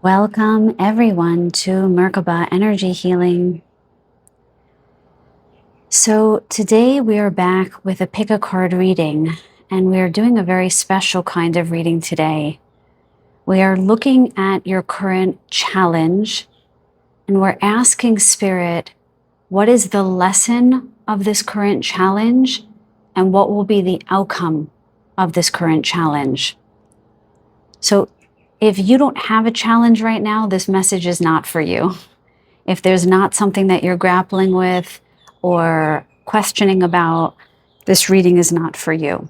Welcome everyone to Merkaba Energy Healing. So today we are back with a pick a card reading, and we are doing a very special kind of reading today. We are looking at your current challenge, and we're asking Spirit, what is the lesson of this current challenge, and what will be the outcome of this current challenge? So if you don't have a challenge right now, this message is not for you. If there's not something that you're grappling with or questioning about, this reading is not for you.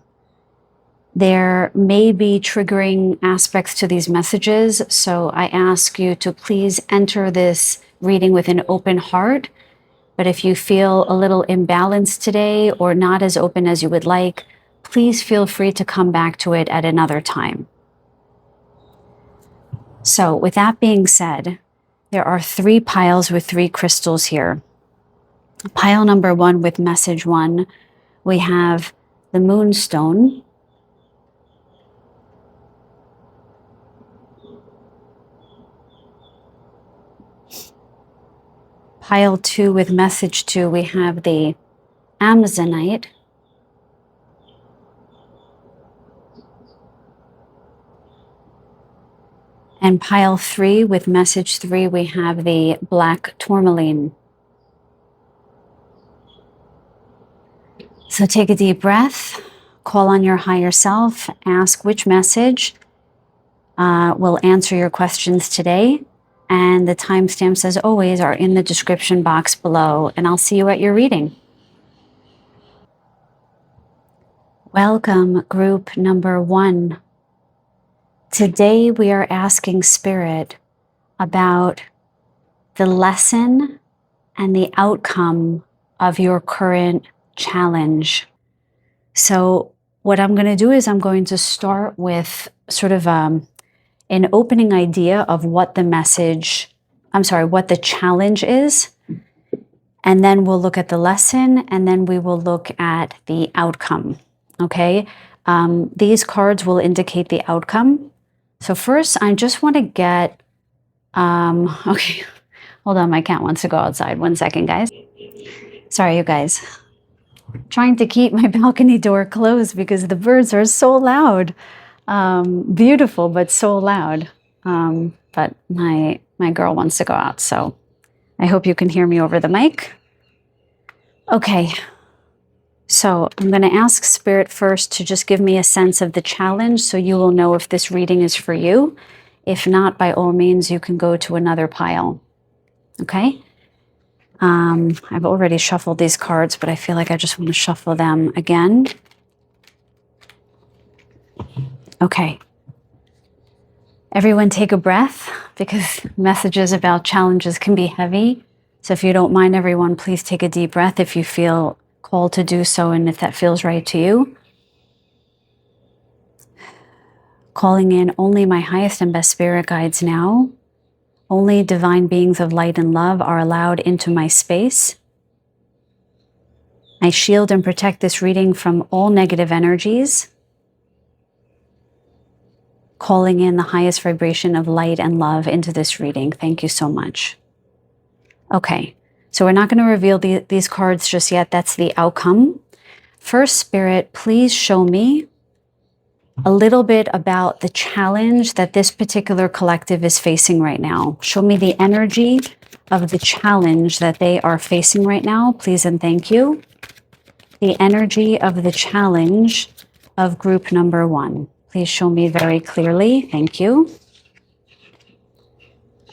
There may be triggering aspects to these messages, so I ask you to please enter this reading with an open heart. But if you feel a little imbalanced today or not as open as you would like, please feel free to come back to it at another time. So with that being said, there are 3 piles with 3 crystals here. Pile number 1 with message 1, we have the moonstone. Pile 2 with message 2, we have the Amazonite. And pile 3 with message 3, we have the black tourmaline. So take a deep breath, call on your higher self, ask which message will answer your questions today. And the timestamps, as always, are in the description box below. And I'll see you at your reading. Welcome, group number 1. Today we are asking Spirit about the lesson and the outcome of your current challenge. So what I'm going to do is I'm going to start with sort of an opening idea of what the what the challenge is. And then we'll look at the lesson, and then we will look at the outcome. Okay? These cards will indicate the outcome. So first, I just want to get, okay, hold on, my cat wants to go outside. 1 second, guys. Sorry, you guys. Trying to keep my balcony door closed because the birds are so loud. Beautiful, but so loud. But my girl wants to go out, so I hope you can hear me over the mic. Okay, so I'm going to ask Spirit first to just give me a sense of the challenge so you will know if this reading is for you. If not, by all means, you can go to another pile. Okay? I've already shuffled these cards, but I feel like I just want to shuffle them again. Okay. Everyone take a breath, because messages about challenges can be heavy. So if you don't mind, everyone, please take a deep breath if you feel called to do so and if that feels right to you. Calling in only my highest and best spirit guides now. Only divine beings of light and love are allowed into my space. I shield and protect this reading from all negative energies. Calling in the highest vibration of light and love into this reading. Thank you so much. Okay, so we're not going to reveal these cards just yet. That's the outcome. First, Spirit, please show me a little bit about the challenge that this particular collective is facing right now. Show me the energy of the challenge that they are facing right now, please and thank you. The energy of the challenge of group number 1. Please show me very clearly. Thank you.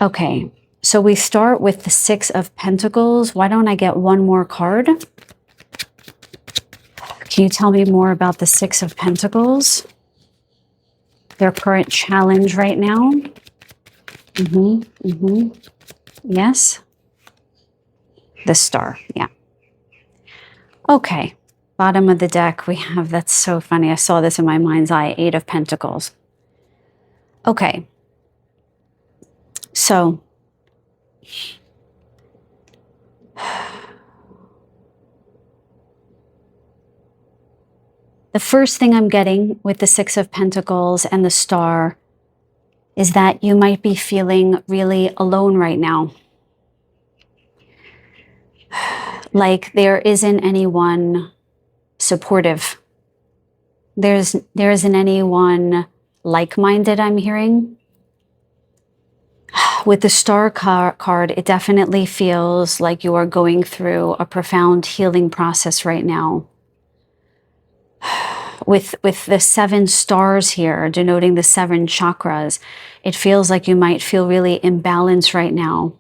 Okay, so we start with the 6 of Pentacles. Why don't I get one more card? Can you tell me more about the 6 of Pentacles? Their current challenge right now? Yes? The Star, yeah. Okay, bottom of the deck we have, that's so funny. I saw this in my mind's eye, 8 of Pentacles. Okay. So, the first thing I'm getting with the 6 of Pentacles and the Star is that you might be feeling really alone right now. Like there isn't anyone supportive. There isn't anyone like-minded, I'm hearing. With the star card, it definitely feels like you are going through a profound healing process right now. With the 7 stars here, denoting the 7 chakras, it feels like you might feel really imbalanced right now,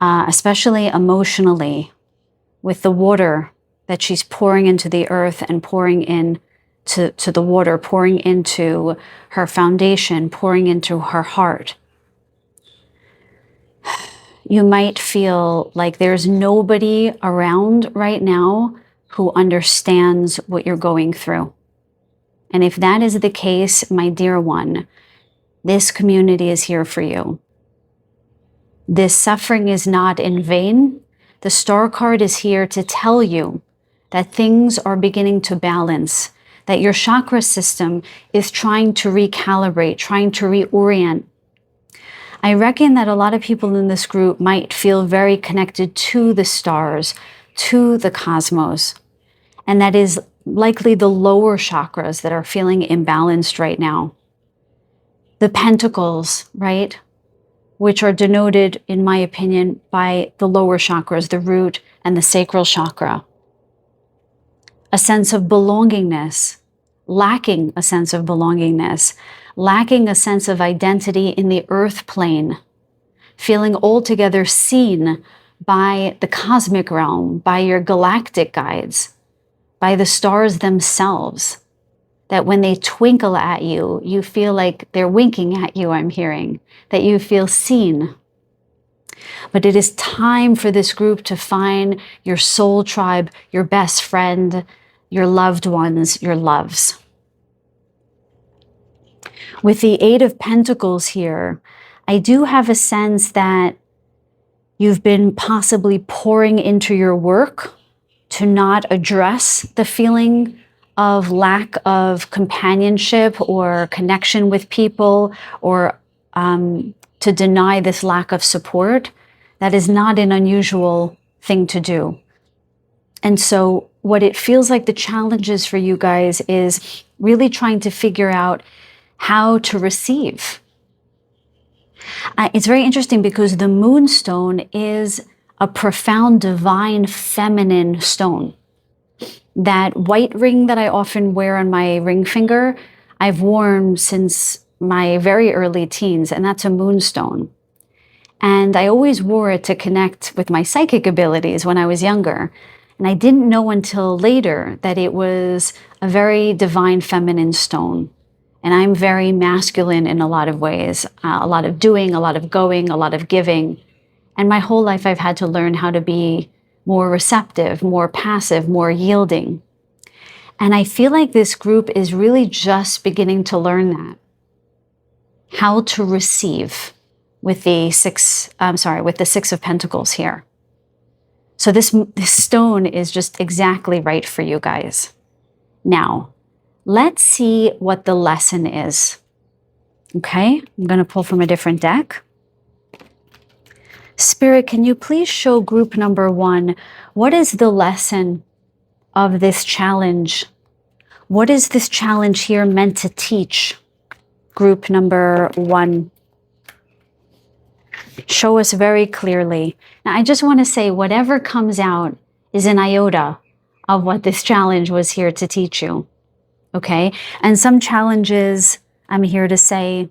especially emotionally, with the water that she's pouring into the earth and pouring in to the water, pouring into her foundation, pouring into her heart. You might feel like there's nobody around right now who understands what you're going through. And if that is the case, my dear one, this community is here for you. This suffering is not in vain. The star card is here to tell you that things are beginning to balance, that your chakra system is trying to recalibrate, trying to reorient. I reckon that a lot of people in this group might feel very connected to the stars, to the cosmos, and that is likely the lower chakras that are feeling imbalanced right now. The pentacles, right, which are denoted, in my opinion, by the lower chakras, the root and the sacral chakra. A sense of belongingness, lacking a sense of belongingness, lacking a sense of identity in the earth plane, feeling altogether seen by the cosmic realm, by your galactic guides, by the stars themselves, that when they twinkle at you, you feel like they're winking at you, I'm hearing, that you feel seen. But it is time for this group to find your soul tribe, your best friend, your loved ones, your loves. With the 8 of Pentacles here, I do have a sense that you've been possibly pouring into your work to not address the feeling of lack of companionship or connection with people, or to deny this lack of support. That is not an unusual thing to do. And so what it feels like the challenges for you guys is really trying to figure out how to receive. It's very interesting because the moonstone is a profound, divine, feminine stone. That white ring that I often wear on my ring finger, I've worn since my very early teens, and that's a moonstone. And I always wore it to connect with my psychic abilities when I was younger. And I didn't know until later that it was a very divine feminine stone. And I'm very masculine in a lot of ways, a lot of doing, a lot of going, a lot of giving. And my whole life I've had to learn how to be more receptive, more passive, more yielding. And I feel like this group is really just beginning to learn that. How to receive with the 6 of Pentacles here. So this stone is just exactly right for you guys. Now, let's see what the lesson is. Okay, I'm going to pull from a different deck. Spirit, can you please show group number 1, what is the lesson of this challenge? What is this challenge here meant to teach? Group number 1. Show us very clearly. Now, I just want to say whatever comes out is an iota of what this challenge was here to teach you. Okay? And some challenges, I'm here to say,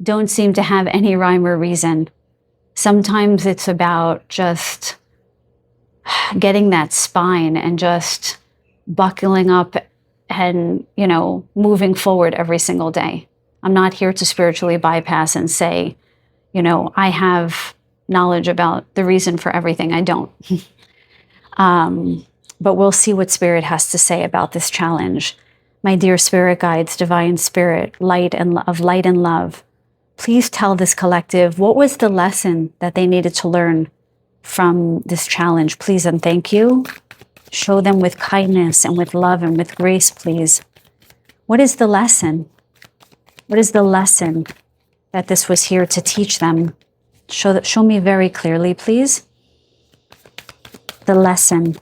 don't seem to have any rhyme or reason. Sometimes it's about just getting that spine and just buckling up and, moving forward every single day. I'm not here to spiritually bypass and say, I have knowledge about the reason for everything. I don't. But we'll see what Spirit has to say about this challenge. My dear Spirit guides, Divine Spirit, light and love, please tell this collective what was the lesson that they needed to learn from this challenge, please, and thank you. Show them with kindness and with love and with grace, please. What is the lesson? What is the lesson that this was here to teach them. Show me very clearly, please. The lesson.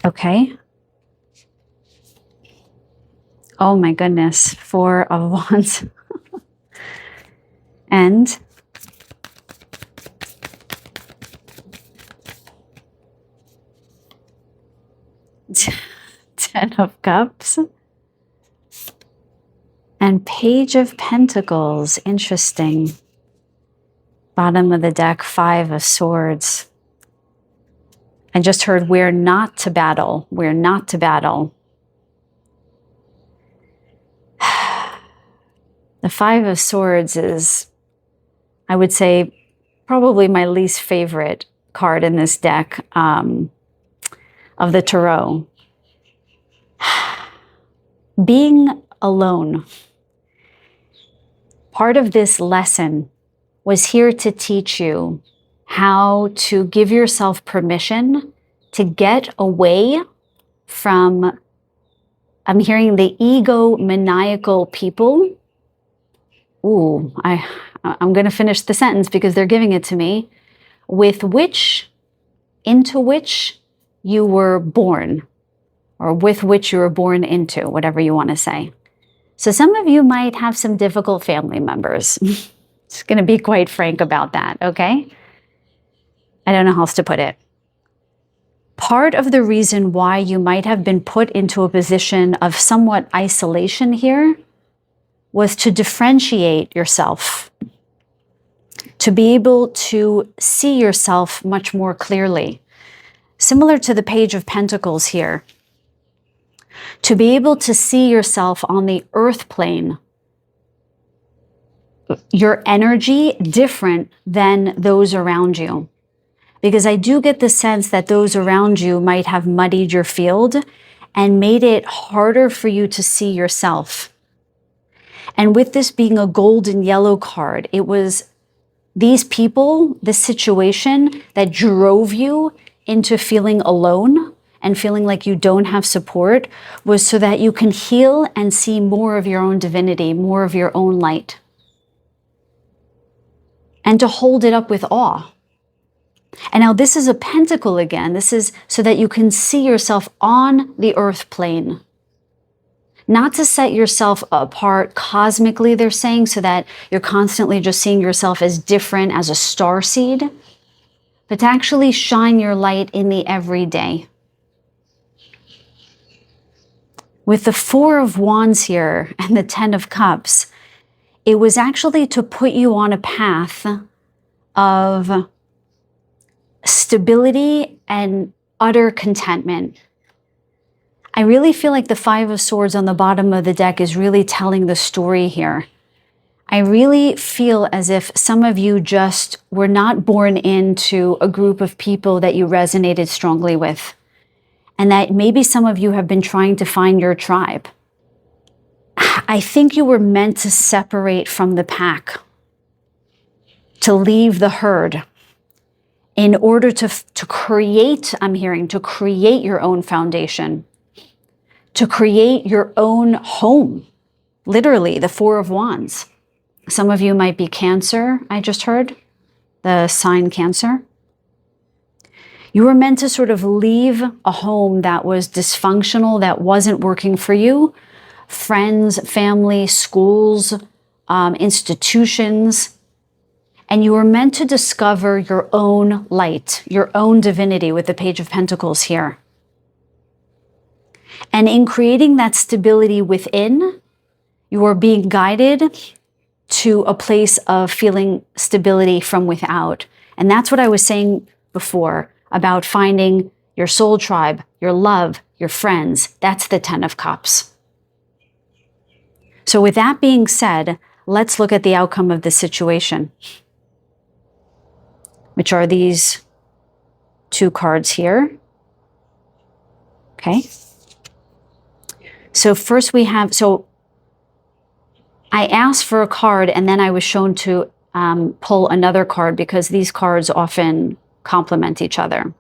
Okay. Oh my goodness. 4 of Wands. And Ten of Cups. And Page of Pentacles. Interesting. Bottom of the deck, 5 of Swords. I just heard, we're not to battle. We're not to battle. The 5 of Swords is, I would say, probably my least favorite card in this deck of the Tarot. Being alone. Part of this lesson was here to teach you how to give yourself permission to get away from, I'm hearing, the egomaniacal people. Ooh, I'm going to finish the sentence because they're giving it to me. Into which you were born, or with which you were born into, whatever you want to say. So some of you might have some difficult family members. Just going to be quite frank about that, okay? I don't know how else to put it. Part of the reason why you might have been put into a position of somewhat isolation here was to differentiate yourself, to be able to see yourself much more clearly. Similar to the Page of Pentacles here. To be able to see yourself on the earth plane, your energy different than those around you. Because I do get the sense that those around you might have muddied your field and made it harder for you to see yourself. And with this being a gold and yellow card, it was these people, this situation that drove you into feeling alone and feeling like you don't have support, was so that you can heal and see more of your own divinity, more of your own light. And to hold it up with awe. And now this is a pentacle again. This is so that you can see yourself on the earth plane. Not to set yourself apart cosmically, they're saying, so that you're constantly just seeing yourself as different as a starseed, but to actually shine your light in the everyday. With the 4 of Wands here and the 10 of Cups, it was actually to put you on a path of stability and utter contentment. I really feel like the 5 of Swords on the bottom of the deck is really telling the story here. I really feel as if some of you just were not born into a group of people that you resonated strongly with. And that maybe some of you have been trying to find your tribe. I think you were meant to separate from the pack, to leave the herd, in order to create, I'm hearing, to create your own foundation, to create your own home. Literally, the 4 of Wands. Some of you might be Cancer, I just heard, the sign Cancer. You were meant to sort of leave a home that was dysfunctional, that wasn't working for you. Friends, family, schools, institutions. And you were meant to discover your own light, your own divinity with the Page of Pentacles here. And in creating that stability within, you are being guided to a place of feeling stability from without. And that's what I was saying before about finding your soul tribe, your love, your friends. That's the 10 of Cups. So with that being said, let's look at the outcome of this situation, which are these 2 cards here. Okay. So first we have, so I asked for a card and then I was shown to pull another card because these cards often complement each other.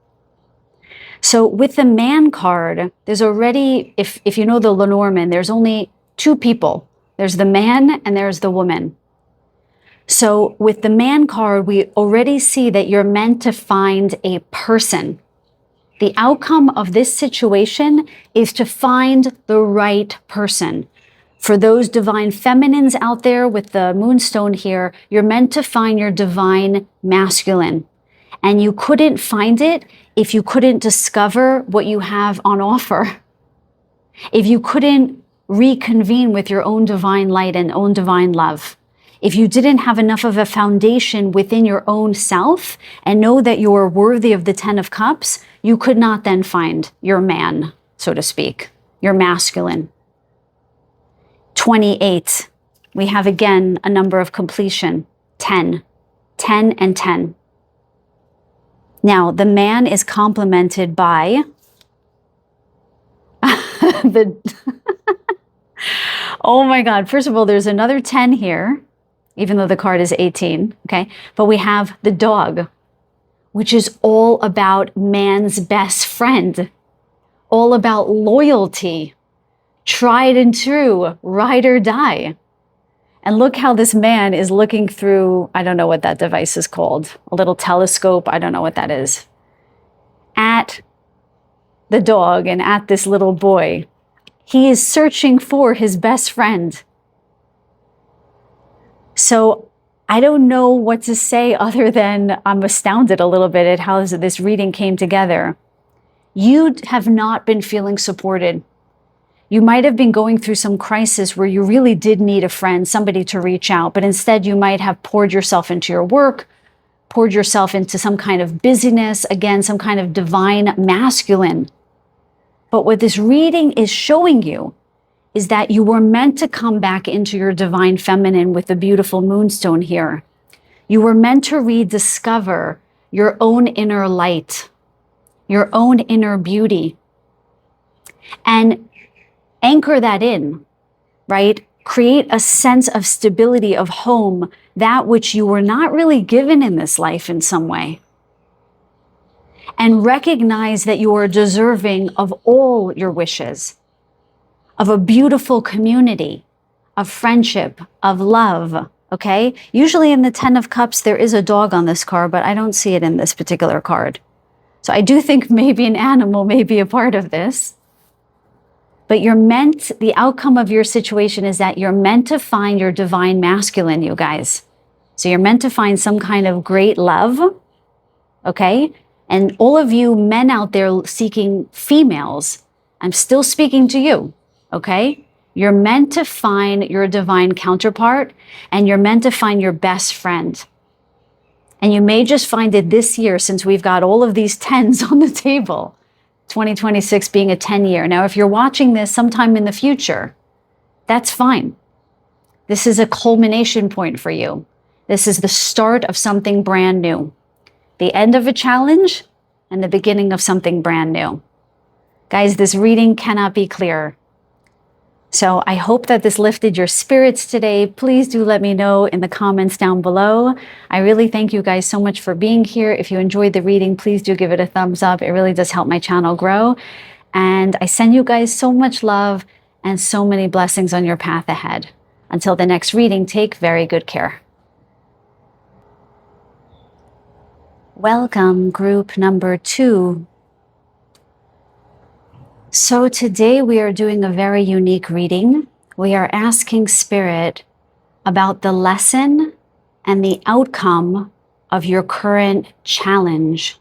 So with the Man card, there's already, if you know the Lenormand, there's only 2 people. There's the man and there's the woman. So with the man card, we already see that you're meant to find a person. The outcome of this situation is to find the right person. For those divine feminines out there with the moonstone here, you're meant to find your divine masculine. And you couldn't find it if you couldn't discover what you have on offer. If you couldn't reconvene with your own divine light and own divine love. If you didn't have enough of a foundation within your own self and know that you are worthy of the 10 of Cups, you could not then find your man, so to speak, your masculine. 28, we have again a number of completion, 10, 10 and 10. Now, the man is complemented by oh my God, first of all, there's another 10 here, even though the card is 18, okay? But we have the dog, which is all about man's best friend, all about loyalty, tried and true, ride or die. And look how this man is looking through, I don't know what that device is called, a little telescope, I don't know what that is, at the dog and at this little boy. He is searching for his best friend. So I don't know what to say other than I'm astounded a little bit at how this reading came together. You have not been feeling supported. You might have been going through some crisis where you really did need a friend, somebody to reach out, but instead you might have poured yourself into your work, poured yourself into some kind of busyness, again, some kind of divine masculine. But what this reading is showing you is that you were meant to come back into your divine feminine with the beautiful moonstone here. You were meant to rediscover your own inner light, your own inner beauty, and anchor that in, right? Create a sense of stability, of home, that which you were not really given in this life in some way. And recognize that you are deserving of all your wishes, of a beautiful community, of friendship, of love, okay? Usually in the 10 of Cups, there is a dog on this card, but I don't see it in this particular card. So I do think maybe an animal may be a part of this. But you're meant, the outcome of your situation is that you're meant to find your divine masculine, you guys. So you're meant to find some kind of great love, okay? And all of you men out there seeking females, I'm still speaking to you, okay? You're meant to find your divine counterpart, and you're meant to find your best friend. And you may just find it this year, since we've got all of these 10s on the table, 2026 being a 10 year. Now, if you're watching this sometime in the future, that's fine. This is a culmination point for you. This is the start of something brand new. The end of a challenge and the beginning of something brand new. Guys, this reading cannot be clearer. So I hope that this lifted your spirits today. Please do let me know in the comments down below. I really thank you guys so much for being here. If you enjoyed the reading, please do give it a thumbs up. It really does help my channel grow. And I send you guys so much love and so many blessings on your path ahead. Until the next reading, take very good care. Welcome, group number 2. So today we are doing a very unique reading. We are asking Spirit about the lesson and the outcome of your current challenge.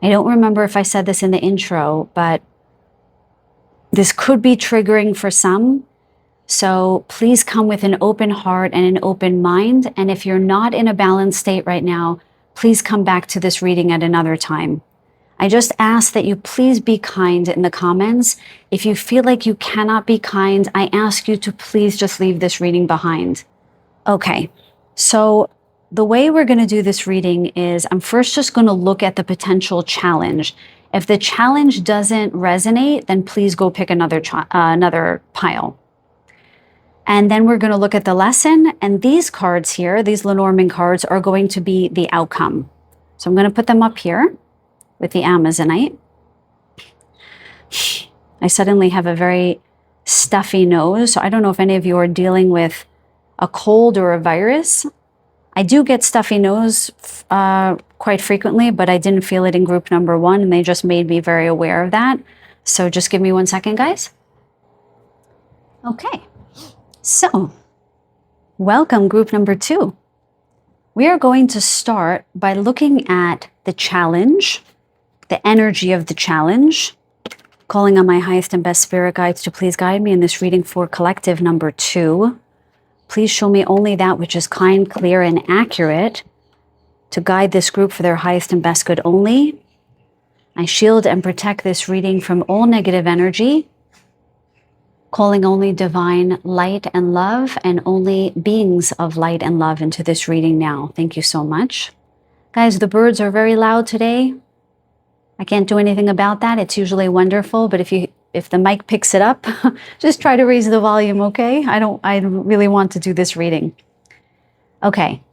I don't remember if I said this in the intro, but this could be triggering for some. So please come with an open heart and an open mind. And if you're not in a balanced state right now, please come back to this reading at another time. I just ask that you please be kind in the comments. If you feel like you cannot be kind, I ask you to please just leave this reading behind. Okay, so the way we're going to do this reading is I'm first just going to look at the potential challenge. If the challenge doesn't resonate, then please go pick another pile. And then we're going to look at the lesson, and these cards here, these Lenormand cards, are going to be the outcome. So I'm going to put them up here with the Amazonite. I suddenly have a very stuffy nose, so I don't know if any of you are dealing with a cold or a virus. I do get stuffy nose quite frequently, but I didn't feel it in group number 1, and they just made me very aware of that. So just give me 1 second, guys. Okay, so welcome group number 2. We are going to start by looking at the challenge, the energy of the challenge, calling on my highest and best spirit guides to please guide me in this reading for collective number 2. Please show me only that which is kind, clear, and accurate to guide this group for their highest and best good only. I shield and protect this reading from all negative energy, calling only divine light and love and only beings of light and love into this reading now. Thank you so much. Guys, the birds are very loud today. I can't do anything about that. It's usually wonderful, but if the mic picks it up, just try to raise the volume, okay? I don't really want to do this reading. Okay.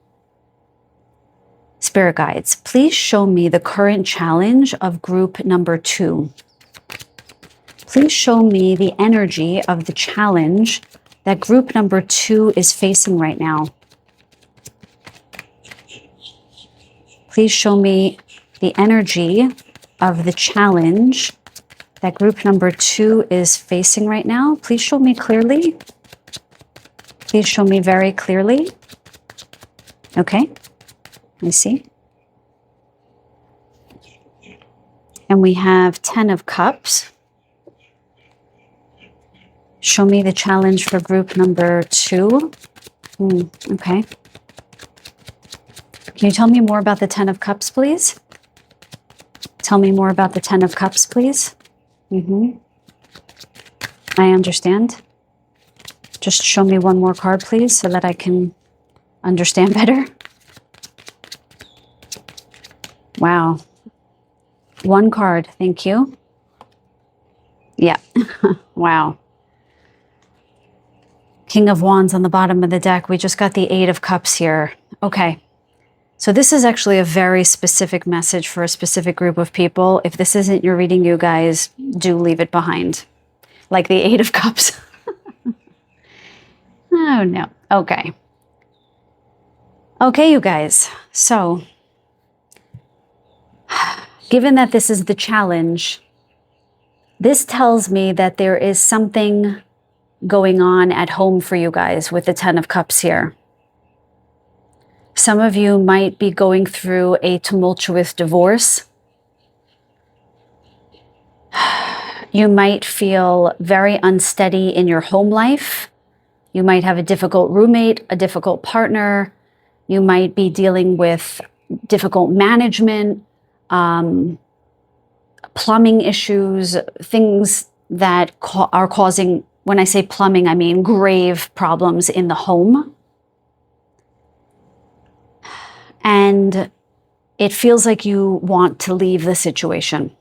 Spirit guides, please show me the current challenge of group number 2. Please show me the energy of the challenge that group number 2 is facing right now. Please show me the energy of the challenge that group number 2 is facing right now. Please show me clearly. Please show me very clearly. Okay, I see. And we have 10 of Cups. Show me the challenge for group number 2. Okay. Can you tell me more about the 10 of Cups, please? Tell me more about the 10 of Cups, please. I understand. Just show me one more card, please, so that I can understand better. Wow. One card, thank you. Yeah, wow. King of Wands on the bottom of the deck. We just got the 8 of Cups here. Okay. So this is actually a very specific message for a specific group of people. If this isn't your reading, you guys do leave it behind. Like the 8 of Cups. Oh, no. Okay. Okay, you guys. So, given that this is the challenge, this tells me that there is something going on at home for you guys with the 10 of Cups here. Some of you might be going through a tumultuous divorce. You might feel very unsteady in your home life. You might have a difficult roommate, a difficult partner. You might be dealing with difficult management, plumbing issues, things that are causing, when I say plumbing, I mean grave problems in the home. And it feels like you want to leave the situation.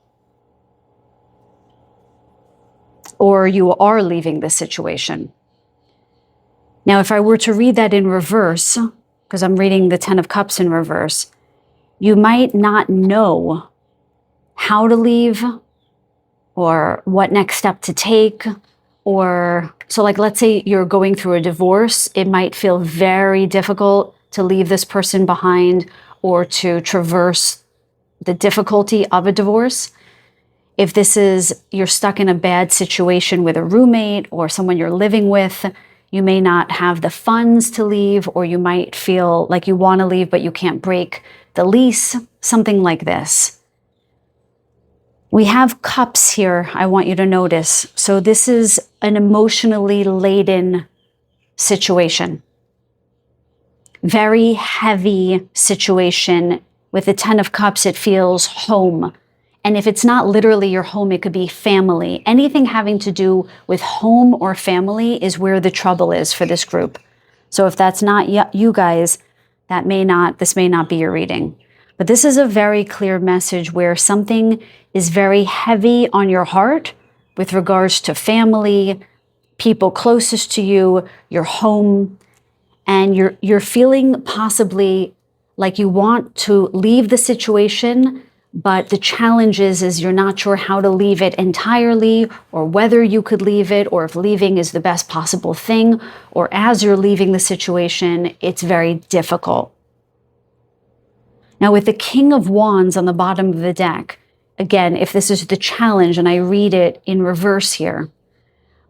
Or you are leaving the situation. Now, if I were to read that in reverse, because I'm reading the 10 of Cups in reverse, you might not know how to leave or what next step to take. Or, so like, let's say you're going through a divorce, it might feel very difficult to leave this person behind or to traverse the difficulty of a divorce. If this is, you're stuck in a bad situation with a roommate or someone you're living with, you may not have the funds to leave, or you might feel like you want to leave, but you can't break the lease, something like this. We have Cups here, I want you to notice. So this is an emotionally laden situation. Very heavy situation. With the 10 of Cups, it feels home. And if it's not literally your home, it could be family. Anything having to do with home or family is where the trouble is for this group. So if that's not you guys, this may not be your reading. But this is a very clear message where something is very heavy on your heart with regards to family, people closest to you, your home, and you're feeling possibly like you want to leave the situation, but the challenge is you're not sure how to leave it entirely, or whether you could leave it, or if leaving is the best possible thing, or as you're leaving the situation, it's very difficult. Now, with the King of Wands on the bottom of the deck, again, if this is the challenge and I read it in reverse here,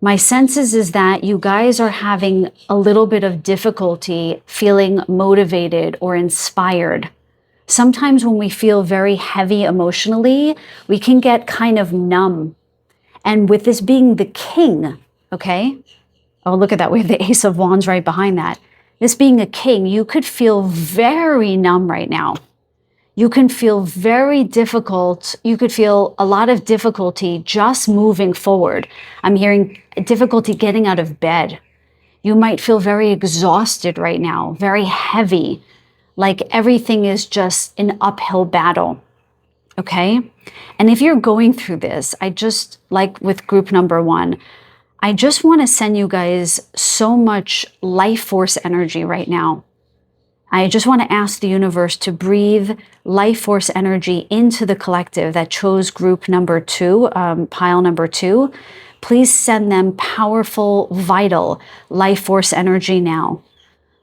my sense is that you guys are having a little bit of difficulty feeling motivated or inspired. Sometimes when we feel very heavy emotionally, we can get kind of numb. And with this being the king, okay? Oh, look at that. We have the Ace of Wands right behind that. This being a king, you could feel very numb right now. You can feel very difficult. You could feel a lot of difficulty just moving forward. I'm hearing difficulty getting out of bed. You might feel very exhausted right now, very heavy, like everything is just an uphill battle, okay? And if you're going through this, I just, like with group number 1, I just want to send you guys so much life force energy right now. I just want to ask the universe to breathe life force energy into the collective that chose group number 2, pile number 2. Please send them powerful, vital life force energy now,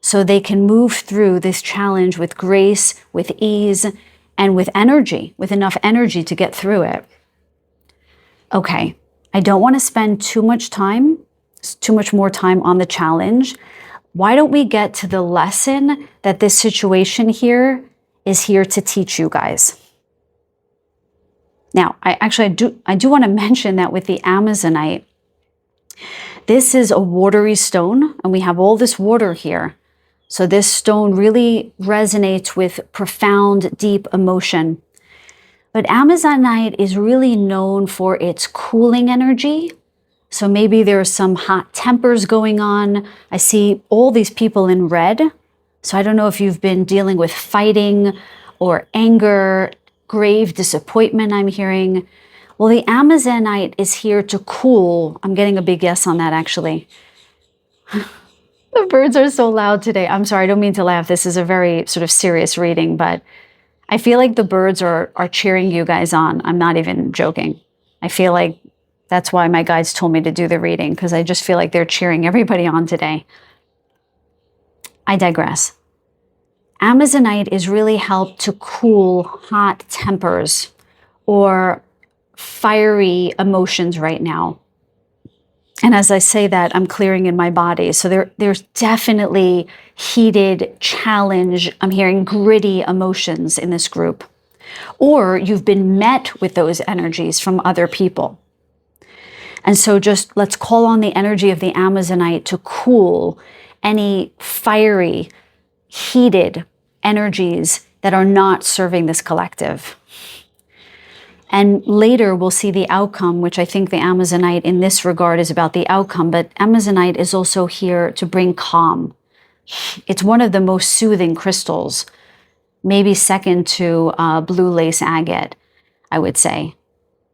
so they can move through this challenge with grace, with ease, and with energy, with enough energy to get through it. Okay, I don't want to spend too much more time on the challenge. Why don't we get to the lesson that this situation here is here to teach you guys? Now, I do want to mention that with the Amazonite, this is a watery stone, and we have all this water here. So this stone really resonates with profound, deep emotion. But Amazonite is really known for its cooling energy. So maybe there are some hot tempers going on. I see all these people in red. So I don't know if you've been dealing with fighting or anger, grave disappointment I'm hearing. Well, the Amazonite is here to cool. I'm getting a big yes on that, actually. The birds are so loud today. I'm sorry, I don't mean to laugh. This is a very sort of serious reading, but I feel like the birds are cheering you guys on. I'm not even joking. I feel like that's why my guides told me to do the reading, because I just feel like they're cheering everybody on today. I digress. Amazonite is really helped to cool hot tempers or fiery emotions right now. And as I say that, I'm clearing in my body. So there's definitely heated challenge. I'm hearing gritty emotions in this group. Or you've been met with those energies from other people. And so just let's call on the energy of the Amazonite to cool any fiery, heated energies that are not serving this collective. And later we'll see the outcome, which I think the Amazonite in this regard is about the outcome, but Amazonite is also here to bring calm. It's one of the most soothing crystals, maybe second to blue lace agate, I would say.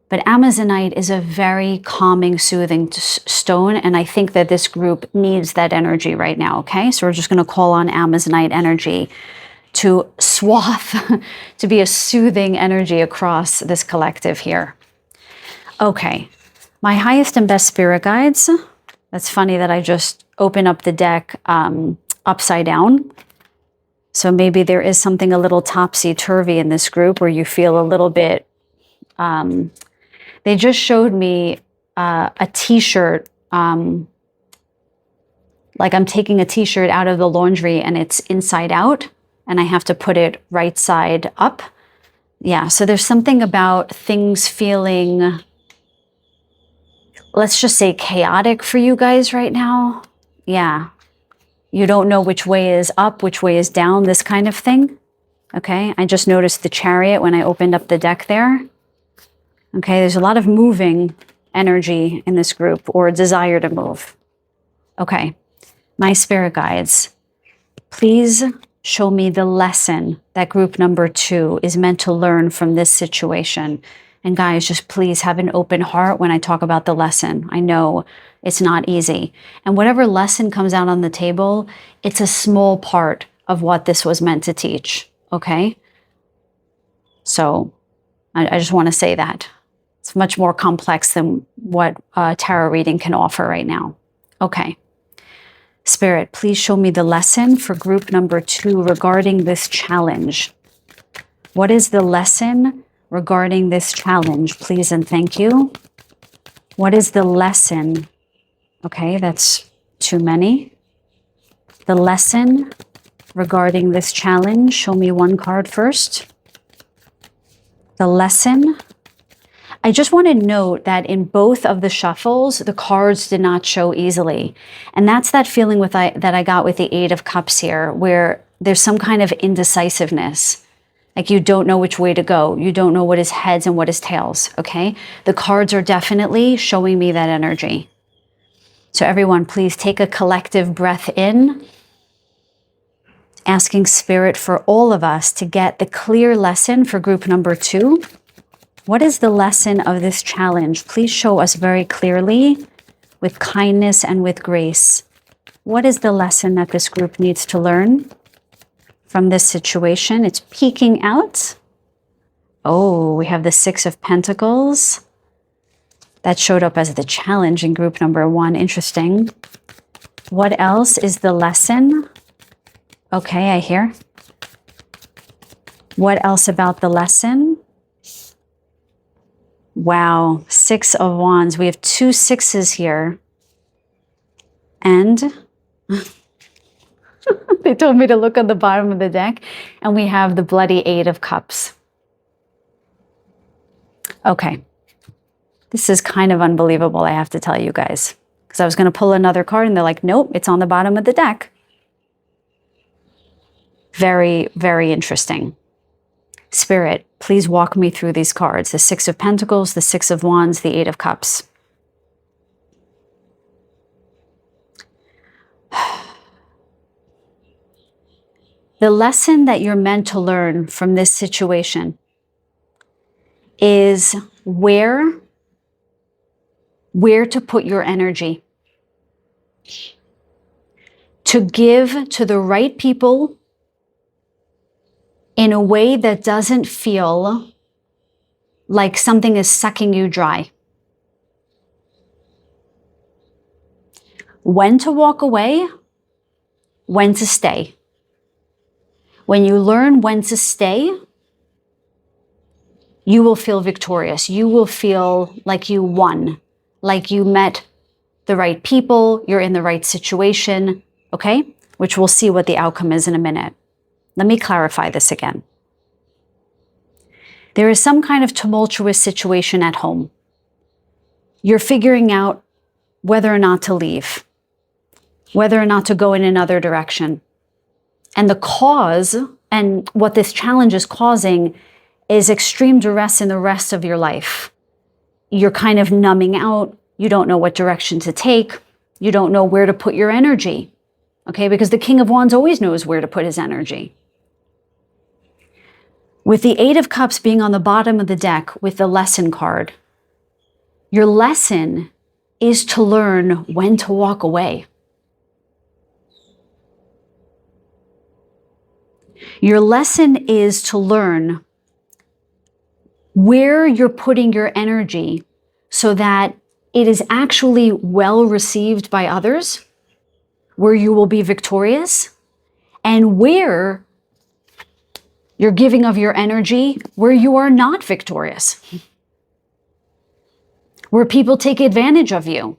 But Amazonite is a very calming, soothing stone, and I think that this group needs that energy right now, okay? So we're just going to call on Amazonite energy to swath, to be a soothing energy across this collective here. Okay, my highest and best spirit guides. That's funny that I just open up the deck upside down. So maybe there is something a little topsy-turvy in this group where you feel a little bit, they just showed me a t-shirt, like I'm taking a t-shirt out of the laundry and it's inside out, and I have to put it right side up. Yeah, so there's something about things feeling, let's just say, chaotic for you guys right now. Yeah, you don't know which way is up, which way is down, this kind of thing. Okay, I just noticed the Chariot when I opened up the deck there. Okay, there's a lot of moving energy in this group, or a desire to move. Okay, my spirit guides, please show me the lesson that group number 2 is meant to learn from this situation. And guys, just please have an open heart when I talk about the lesson. I know it's not easy. And whatever lesson comes out on the table, it's a small part of what this was meant to teach, okay? So I just want to say that. It's much more complex than what tarot reading can offer right now. Okay. Spirit, please show me the lesson for group number 2 regarding this challenge. What is the lesson regarding this challenge, please and thank you? What is the lesson? Okay, that's too many. The lesson regarding this challenge. Show me one card first. The lesson. I just want to note that in both of the shuffles, the cards did not show easily. And that's that feeling that I got with the Eight of Cups here, where there's some kind of indecisiveness. Like you don't know which way to go. You don't know what is heads and what is tails, okay? The cards are definitely showing me that energy. So everyone, please take a collective breath in, asking Spirit for all of us to get the clear lesson for group number 2. What is the lesson of this challenge? Please show us very clearly, with kindness and with grace. What is the lesson that this group needs to learn from this situation? It's peeking out. Oh, we have the Six of Pentacles. That showed up as the challenge in group number 1. Interesting. What else is the lesson? Okay, I hear. What else about the lesson? Wow, Six of Wands. We have 2 sixes here. And they told me to look at the bottom of the deck. And we have the bloody Eight of Cups. Okay. This is kind of unbelievable, I have to tell you guys. Because I was going to pull another card and they're like, nope, it's on the bottom of the deck. Very, very interesting. Spirit, please walk me through these cards. The Six of Pentacles, the Six of Wands, the Eight of Cups. The lesson that you're meant to learn from this situation is where to put your energy. To give to the right people in a way that doesn't feel like something is sucking you dry. When to walk away, when to stay. When you learn when to stay, you will feel victorious. You will feel like you won, like you met the right people, you're in the right situation, okay? Which we'll see what the outcome is in a minute. Let me clarify this again. There is some kind of tumultuous situation at home. You're figuring out whether or not to leave, whether or not to go in another direction. And the cause and what this challenge is causing is extreme duress in the rest of your life. You're kind of numbing out. You don't know what direction to take. You don't know where to put your energy. Okay, because the King of Wands always knows where to put his energy. With the Eight of Cups being on the bottom of the deck with the lesson card, your lesson is to learn when to walk away. Your lesson is to learn where you're putting your energy so that it is actually well received by others, where you will be victorious, and where you're giving of your energy where you are not victorious, where people take advantage of you,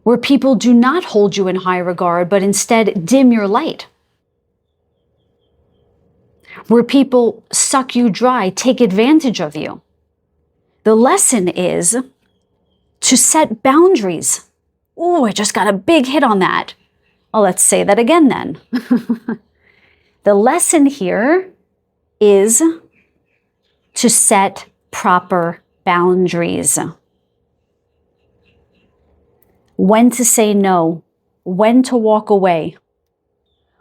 where people do not hold you in high regard, but instead dim your light, where people suck you dry, take advantage of you. The lesson is to set boundaries. Oh, I just got a big hit on that. Oh, let's say that again then. The lesson here is to set proper boundaries. When to say no, when to walk away.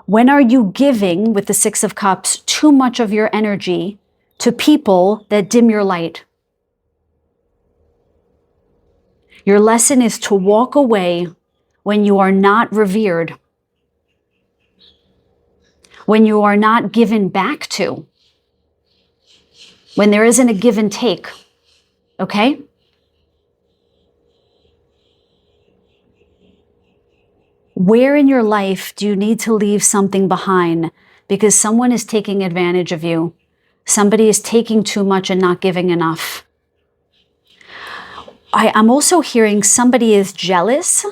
When are you giving, with the Six of Cups, too much of your energy to people that dim your light? Your lesson is to walk away when you are not revered, when you are not given back to, when there isn't a give and take, okay? Where in your life do you need to leave something behind because someone is taking advantage of you? Somebody is taking too much and not giving enough. I'm also hearing somebody is jealous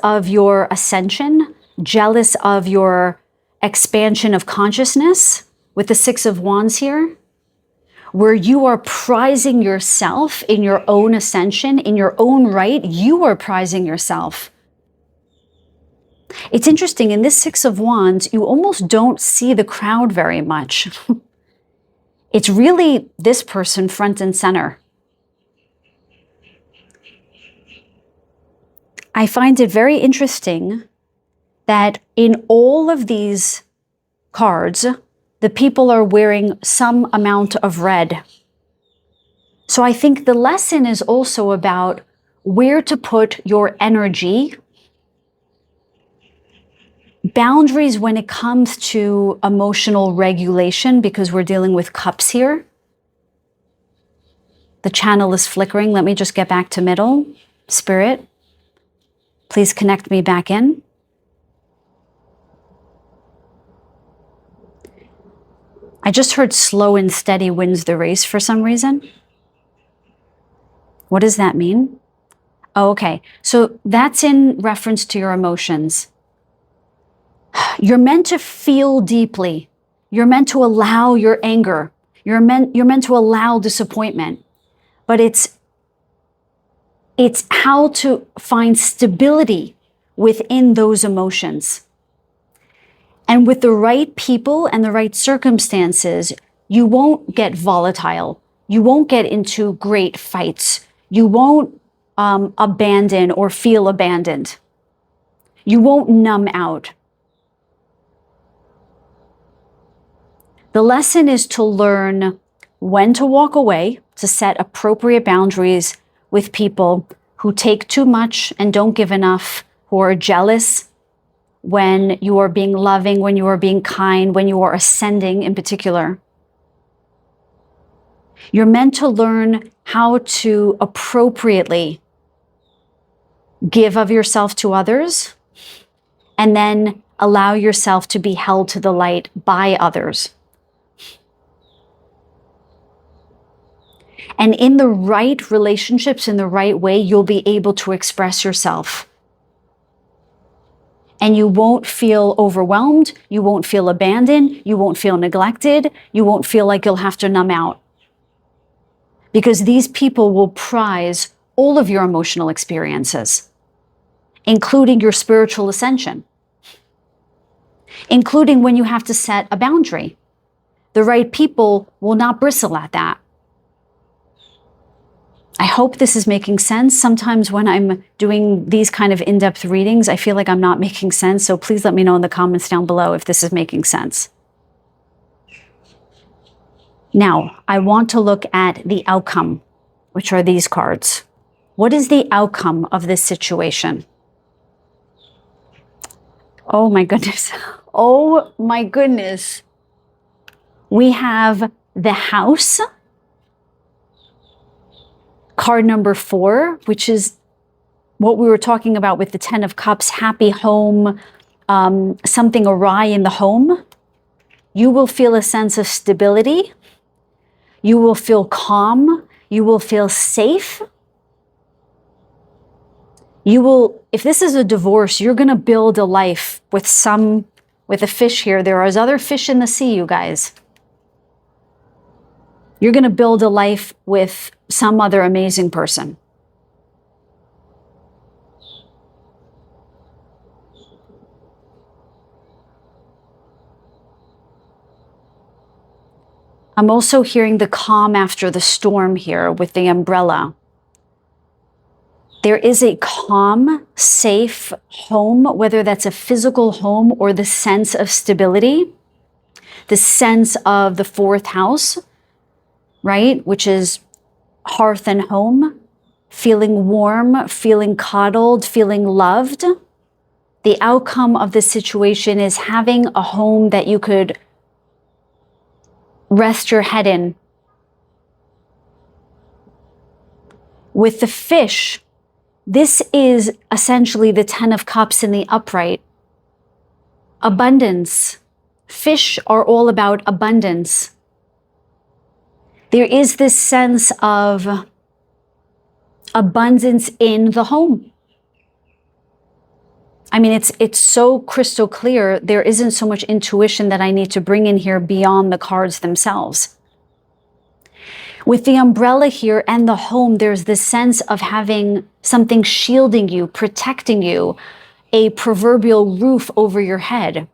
of your ascension, jealous of your expansion of consciousness with the Six of Wands here, where you are prizing yourself in your own ascension, in your own right. You are prizing yourself. It's interesting, in this Six of Wands, you almost don't see the crowd very much. It's really this person front and center. I find it very interesting that in all of these cards, the people are wearing some amount of red. So I think the lesson is also about where to put your energy, boundaries when it comes to emotional regulation, because we're dealing with cups here. The channel is flickering. Let me just get back to middle. Spirit, please connect me back in. I just heard slow and steady wins the race for some reason. What does that mean? Oh, okay. So that's in reference to your emotions. You're meant to feel deeply. You're meant to allow your anger. You're meant to allow disappointment. But it's how to find stability within those emotions. And with the right people and the right circumstances, you won't get volatile. You won't get into great fights. You won't abandon or feel abandoned. You won't numb out. The lesson is to learn when to walk away, to set appropriate boundaries with people who take too much and don't give enough, who are jealous when you are being loving, when you are being kind, when you are ascending in particular. You're meant to learn how to appropriately give of yourself to others and then allow yourself to be held to the light by others. And in the right relationships, in the right way, you'll be able to express yourself. And you won't feel overwhelmed. You won't feel abandoned. You won't feel neglected. You won't feel like you'll have to numb out. Because these people will prize all of your emotional experiences, including your spiritual ascension, including when you have to set a boundary. The right people will not bristle at that. I hope this is making sense. Sometimes when I'm doing these kind of in-depth readings, I feel like I'm not making sense. So please let me know in the comments down below if this is making sense. Now, I want to look at the outcome, which are these cards. What is the outcome of this situation? Oh my goodness. Oh my goodness. We have the House, card number 4, which is what we were talking about with the 10 of Cups, happy home, something awry in the home. You will feel a sense of stability. You will feel calm. You will feel safe. You will, if this is a divorce, you're going to build a life with a fish here. There are other fish in the sea, you guys. You're going to build a life with some other amazing person. I'm also hearing the calm after the storm here with the umbrella. There is a calm, safe home, whether that's a physical home or the sense of stability, the sense of the 4th house, right? Which is hearth and home, feeling warm, feeling coddled, feeling loved. The outcome of this situation is having a home that you could rest your head in. With the fish, this is essentially the 10 of Cups in the upright. Abundance. Fish are all about abundance. There is this sense of abundance in the home. I mean, it's so crystal clear. There isn't so much intuition that I need to bring in here beyond the cards themselves. With the umbrella here and the home, there's this sense of having something shielding you, protecting you, a proverbial roof over your head.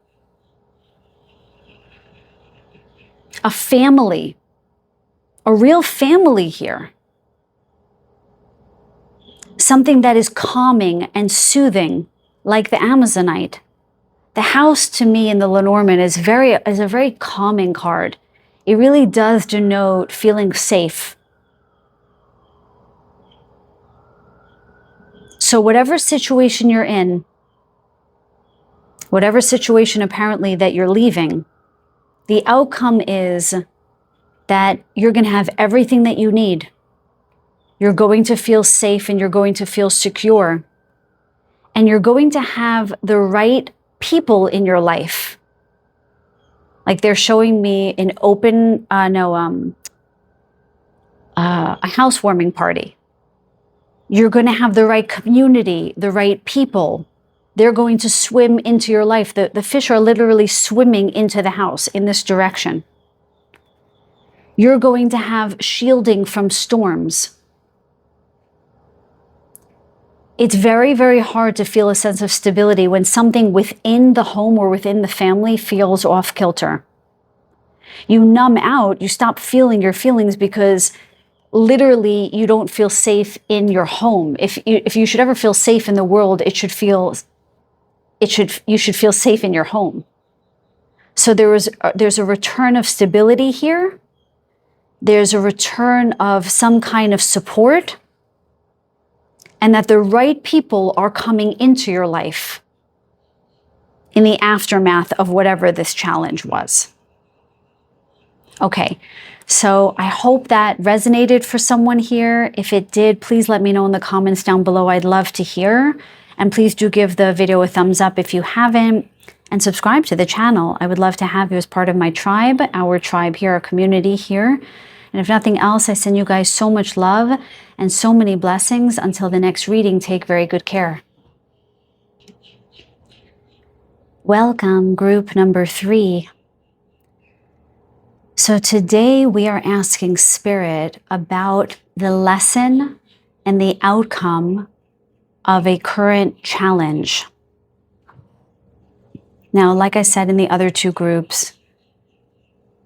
A family, a real family here. Something that is calming and soothing, like the Amazonite. The house to me in the Lenormand is a very calming card. It really does denote feeling safe. So whatever situation you're in, whatever situation apparently that you're leaving, the outcome is that you're going to have everything that you need. You're going to feel safe and you're going to feel secure. And you're going to have the right people in your life. Like they're showing me an open, a housewarming party. You're going to have the right community, the right people. They're going to swim into your life. The fish are literally swimming into the house in this direction. You're going to have shielding from storms. It's very, very hard to feel a sense of stability when something within the home or within the family feels off kilter. You numb out, you stop feeling your feelings because literally you don't feel safe in your home. If you should ever feel safe in the world, you should feel safe in your home. So there's a return of stability here. There's a return of some kind of support, and that the right people are coming into your life in the aftermath of whatever this challenge was. Okay, so I hope that resonated for someone here. If it did, please let me know in the comments down below. I'd love to hear. And please do give the video a thumbs up if you haven't, and subscribe to the channel. I would love to have you as part of my tribe, our tribe here, our community here. And if nothing else, I send you guys so much love and so many blessings. Until the next reading, take very good care. Welcome, group number 3. So today we are asking Spirit about the lesson and the outcome of a current challenge. Now, like I said in the other 2 groups,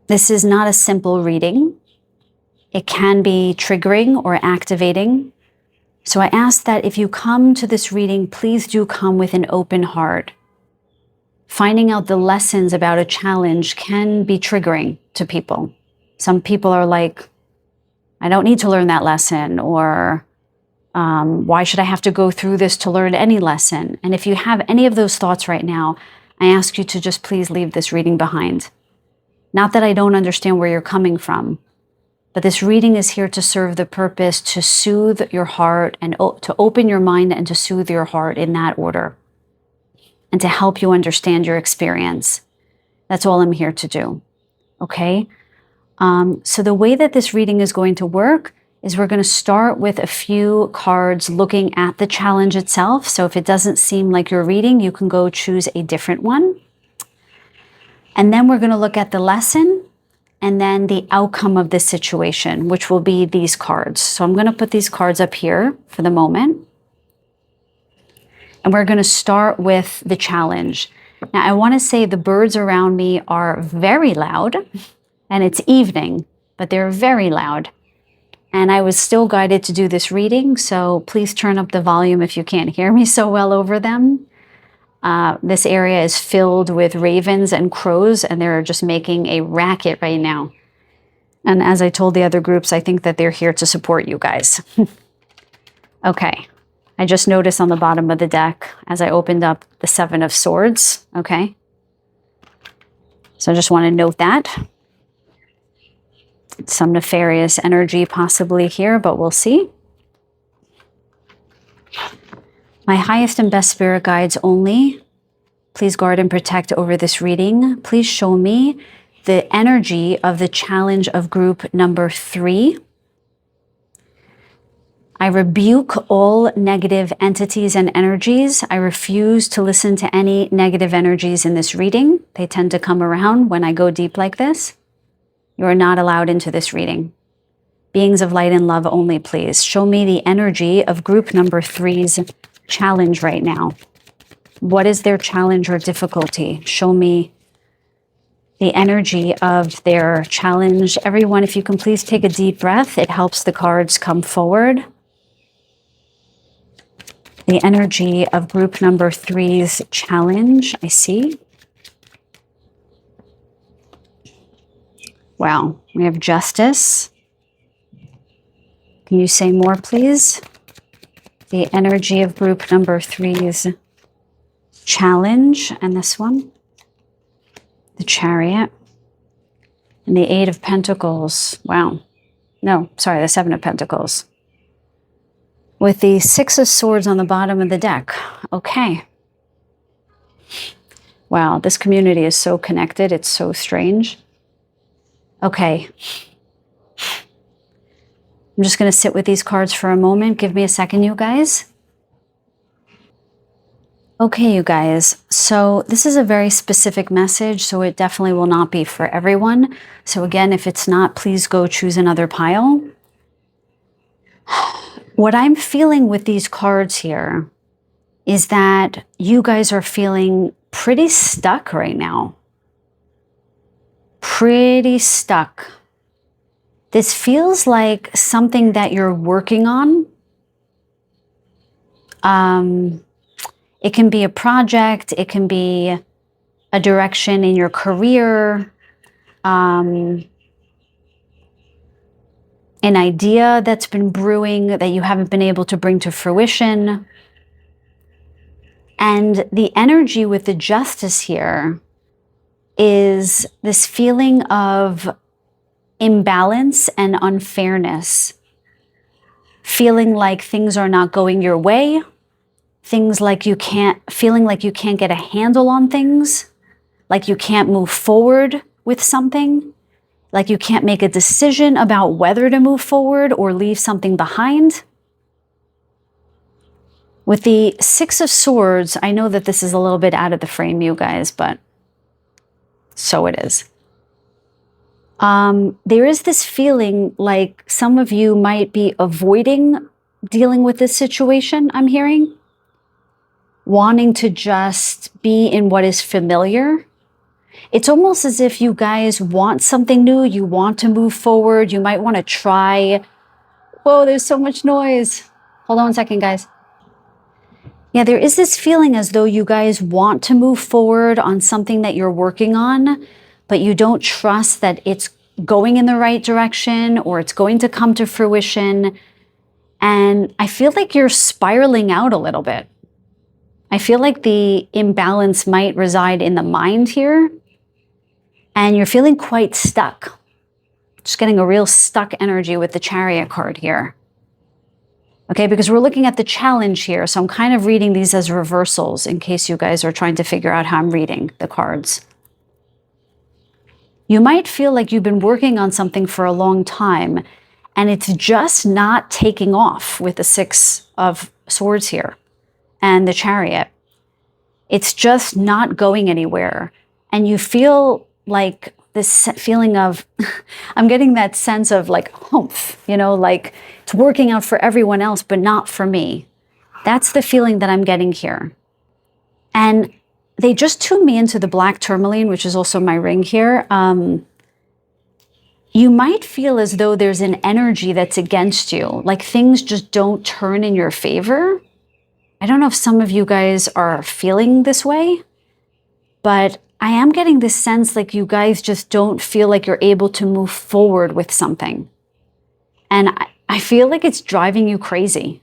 this is not a simple reading. It can be triggering or activating. So I ask that if you come to this reading, please do come with an open heart. Finding out the lessons about a challenge can be triggering to people. Some people are like, I don't need to learn that lesson, or why should I have to go through this to learn any lesson? And if you have any of those thoughts right now, I ask you to just please leave this reading behind. Not that I don't understand where you're coming from, but this reading is here to serve the purpose to soothe your heart and to open your mind and to soothe your heart in that order, and to help you understand your experience. That's all I'm here to do, okay? So the way that this reading is going to work is we're going to start with a few cards looking at the challenge itself. So if it doesn't seem like you're reading, you can go choose a different one. And then we're going to look at the lesson and then the outcome of this situation, which will be these cards. So I'm going to put these cards up here for the moment. And we're going to start with the challenge. Now, I want to say the birds around me are very loud, and it's evening, but they're very loud. And I was still guided to do this reading, so please turn up the volume if you can't hear me so well over them. This area is filled with ravens and crows, and they're just making a racket right now. And as I told the other groups, I think that they're here to support you guys. Okay. I just noticed on the bottom of the deck as I opened up the 7 of Swords, okay? So I just want to note that. Some nefarious energy possibly here, but we'll see. My highest and best spirit guides only, please guard and protect over this reading. Please show me the energy of the challenge of group number 3. I rebuke all negative entities and energies. I refuse to listen to any negative energies in this reading. They tend to come around when I go deep like this. You are not allowed into this reading. Beings of light and love only, please. Show me the energy of group number 3's challenge right now. What is their challenge or difficulty? Show me the energy of their challenge. Everyone, if you can please take a deep breath. It helps the cards come forward. The energy of group number 3's challenge, I see. Wow, we have justice. Can you say more, please? The energy of group number 3's challenge, and this one, the Chariot, and the 8 of Pentacles. Wow. No, sorry, the 7 of Pentacles. With the 6 of Swords on the bottom of the deck. Okay. Wow, this community is so connected. It's so strange. Okay. I'm just going to sit with these cards for a moment. Give me a second, you guys. Okay, you guys. So this is a very specific message, so it definitely will not be for everyone. So again, if it's not, please go choose another pile. What I'm feeling with these cards here is that you guys are feeling pretty stuck right now. Pretty stuck. This feels like something that you're working on. It can be a project. It can be a direction in your career. An idea that's been brewing that you haven't been able to bring to fruition. And the energy with the Justice here is this feeling of imbalance and unfairness. Feeling like things are not going your way. Feeling like you can't get a handle on things. Like you can't move forward with something. Like you can't make a decision about whether to move forward or leave something behind. With the 6 of Swords, I know that this is a little bit out of the frame, you guys, but so it is. There is this feeling like some of you might be avoiding dealing with this situation, I'm hearing. Wanting to just be in what is familiar. It's almost as if you guys want something new. You want to move forward. You might want to try. Whoa, there's so much noise. Hold on a second, guys. Yeah, there is this feeling as though you guys want to move forward on something that you're working on, but you don't trust that it's going in the right direction or it's going to come to fruition. And I feel like you're spiraling out a little bit. I feel like the imbalance might reside in the mind here. And you're feeling quite stuck. Just getting a real stuck energy with the Chariot card here. Okay, because we're looking at the challenge here. So I'm kind of reading these as reversals in case you guys are trying to figure out how I'm reading the cards. You might feel like you've been working on something for a long time and it's just not taking off with the 6 of Swords here and the Chariot. It's just not going anywhere. And you feel like this feeling of, I'm getting that sense of like humph, you know, like it's working out for everyone else, but not for me. That's the feeling that I'm getting here. And they just tuned me into the black tourmaline, which is also my ring here. You might feel as though there's an energy that's against you, like things just don't turn in your favor. I don't know if some of you guys are feeling this way, but I am getting this sense like you guys just don't feel like you're able to move forward with something. And I feel like it's driving you crazy.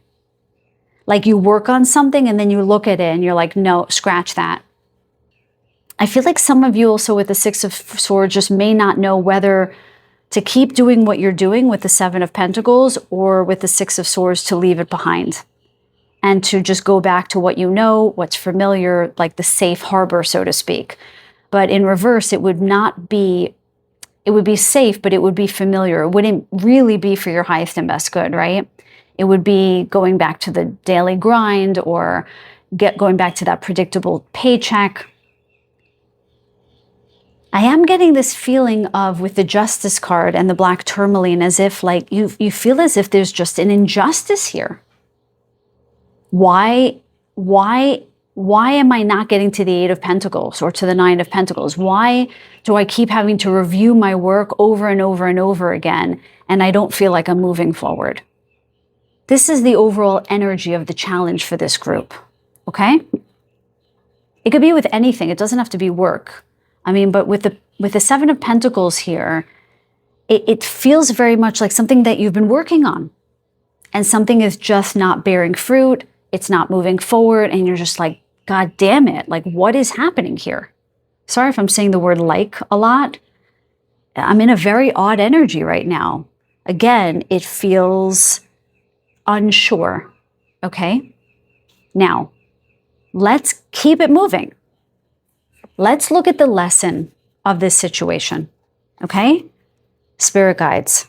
Like you work on something and then you look at it and you're like, no, scratch that. I feel like some of you also with the 6 of Swords just may not know whether to keep doing what you're doing with the Seven of Pentacles, or with the Six of Swords to leave it behind and to just go back to what you know, what's familiar, like the safe harbor, so to speak. But in reverse, it would be safe, but it would be familiar. It wouldn't really be for your highest and best good, right? It would be going back to the daily grind, or going back to that predictable paycheck. I am getting this feeling of, with the Justice card and the black tourmaline, as if like you feel as if there's just an injustice here. Why am I not getting to the Eight of Pentacles or to the Nine of Pentacles? Why do I keep having to review my work over and over and over again, and I don't feel like I'm moving forward? This is the overall energy of the challenge for this group, okay? It could be with anything. It doesn't have to be work. I mean, but with the Seven of Pentacles here, it feels very much like something that you've been working on, and something is just not bearing fruit. It's not moving forward, and you're just like, God damn it, like what is happening here? Sorry if I'm saying the word like a lot. I'm in a very odd energy right now. Again, it feels unsure, okay? Now, let's keep it moving. Let's look at the lesson of this situation, okay? Spirit guides.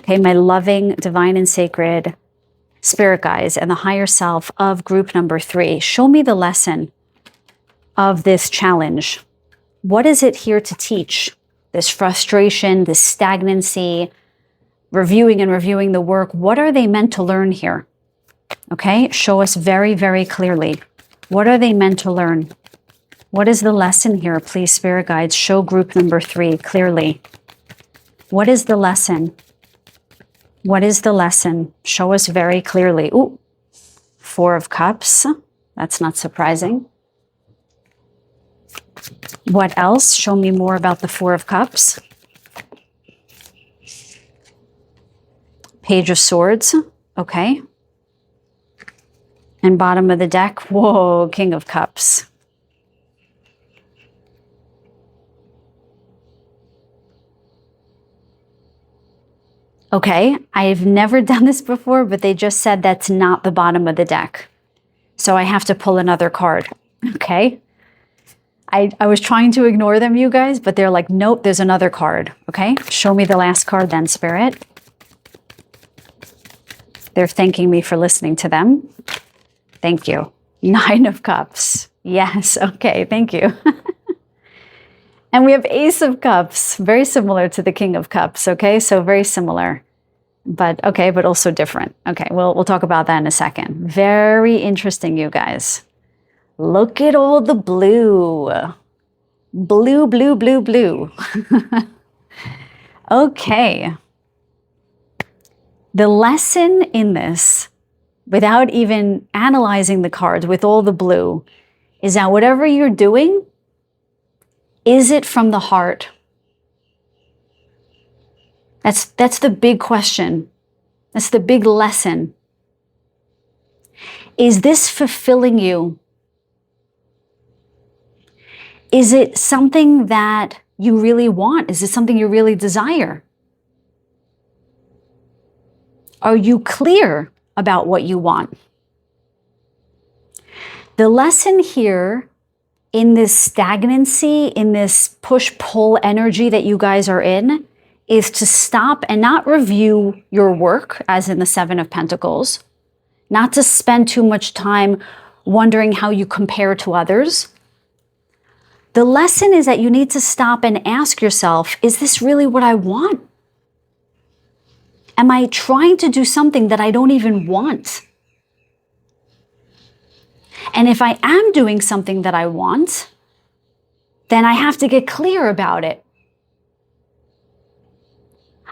Okay, my loving, divine, and sacred spirit guides and the higher self of group number 3. Show me the lesson of this challenge. What is it here to teach? This frustration, this stagnancy, reviewing the work. What are they meant to learn here? Okay, show us very, very clearly. What are they meant to learn? What is the lesson here? Please, spirit guides, show group number 3 clearly. What is the lesson? What is the lesson? Show us very clearly. Ooh, Four of Cups. That's not surprising. What else? Show me more about the Four of Cups. Page of Swords. Okay. And bottom of the deck. Whoa, King of Cups. Okay, I've never done this before, but they just said that's not the bottom of the deck. So I have to pull another card, okay? I was trying to ignore them, you guys, but they're like, nope, there's another card, okay? Show me the last card then, Spirit. They're thanking me for listening to them. Thank you. Nine of Cups. Yes, okay, thank you. And we have Ace of Cups, very similar to the King of Cups, okay? So very similar, but okay, but also different. Okay, we'll talk about that in a second. Very interesting, you guys. Look at all the blue. Blue, blue, blue, blue. Okay. The lesson in this, without even analyzing the cards, with all the blue, is that whatever you're doing, is it from the heart? That's the big question. That's the big lesson. Is this fulfilling you? Is it something that you really want? Is it something you really desire? Are you clear about what you want? The lesson here, in this stagnancy, in this push-pull energy that you guys are in, is to stop and not review your work, as in the Seven of Pentacles, not to spend too much time wondering how you compare to others. The lesson is that you need to stop and ask yourself, is this really what I want? Am I trying to do something that I don't even want? And if I am doing something that I want, then I have to get clear about it.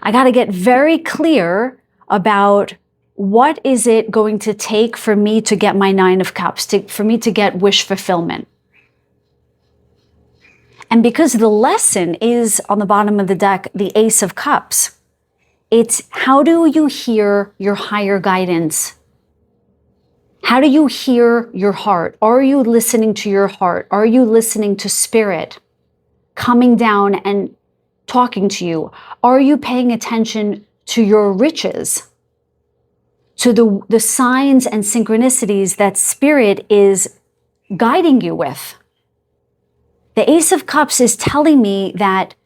I got to get very clear about what is it going to take for me to get my Nine of Cups, for me to get wish fulfillment. And because the lesson is on the bottom of the deck, the Ace of Cups, it's how do you hear your higher guidance? How do you hear your heart? Are you listening to your heart? Are you listening to spirit coming down and talking to you? Are you paying attention to your riches? To the signs and synchronicities that Spirit is guiding you with? The Ace of Cups is telling me that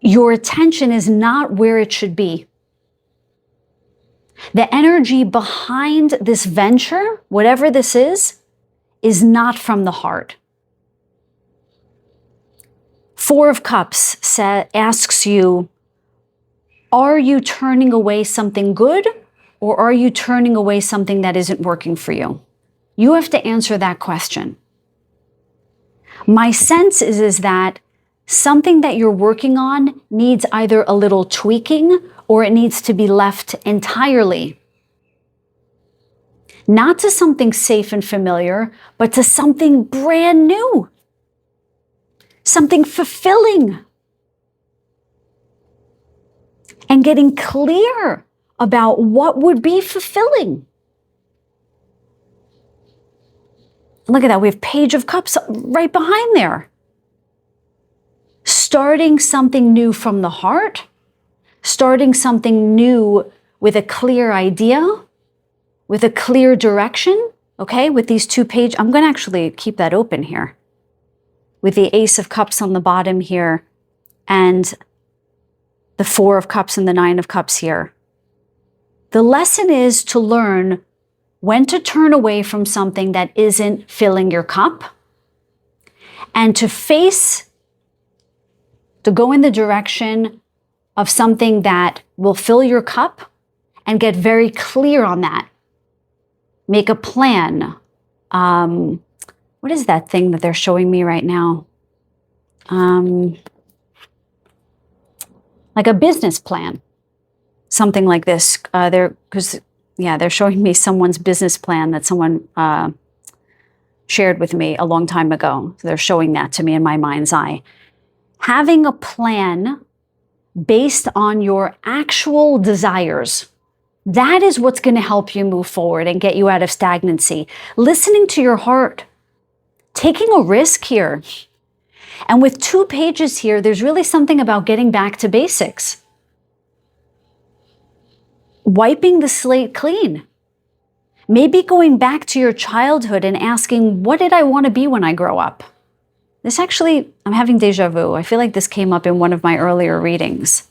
your attention is not where it should be. The energy behind this venture, whatever this is not from the heart. Four of Cups asks you, are you turning away something good, or are you turning away something that isn't working for you? You have to answer that question. My sense is that something that you're working on needs either a little tweaking or it needs to be left entirely. Not to something safe and familiar, but to something brand new. Something fulfilling. And getting clear about what would be fulfilling. Look at that. We have Page of Cups right behind there. Starting something new from the heart. Starting something new with a clear idea. With a clear direction. Okay, with these two pages. I'm going to actually keep that open here. With the Ace of Cups on the bottom here. And the Four of Cups and the Nine of Cups here. The lesson is to learn when to turn away from something that isn't filling your cup and to go in the direction of something that will fill your cup and get very clear on that. Make a plan. What is that thing that they're showing me right now? Like a business plan. Something like this. They're showing me someone's business plan that someone shared with me a long time ago. So they're showing that to me in my mind's eye. Having a plan based on your actual desires. That is what's going to help you move forward and get you out of stagnancy. Listening to your heart. Taking a risk here. And with two pages here, there's really something about getting back to basics. Wiping the slate clean. Maybe going back to your childhood and asking, what did I want to be when I grow up? This actually, I'm having deja vu. I feel like this came up in one of my earlier readings.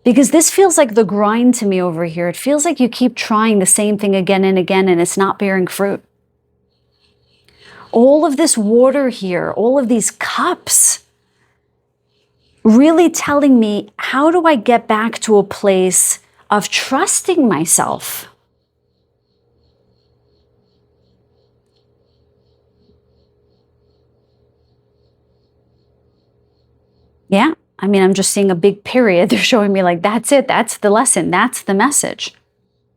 Because this feels like the grind to me over here. It feels like you keep trying the same thing again and again and it's not bearing fruit. All of this water here, all of these cups, really telling me, how do I get back to a place of trusting myself? Yeah, I mean, I'm just seeing a big period. They're showing me like, that's it. That's the lesson. That's the message.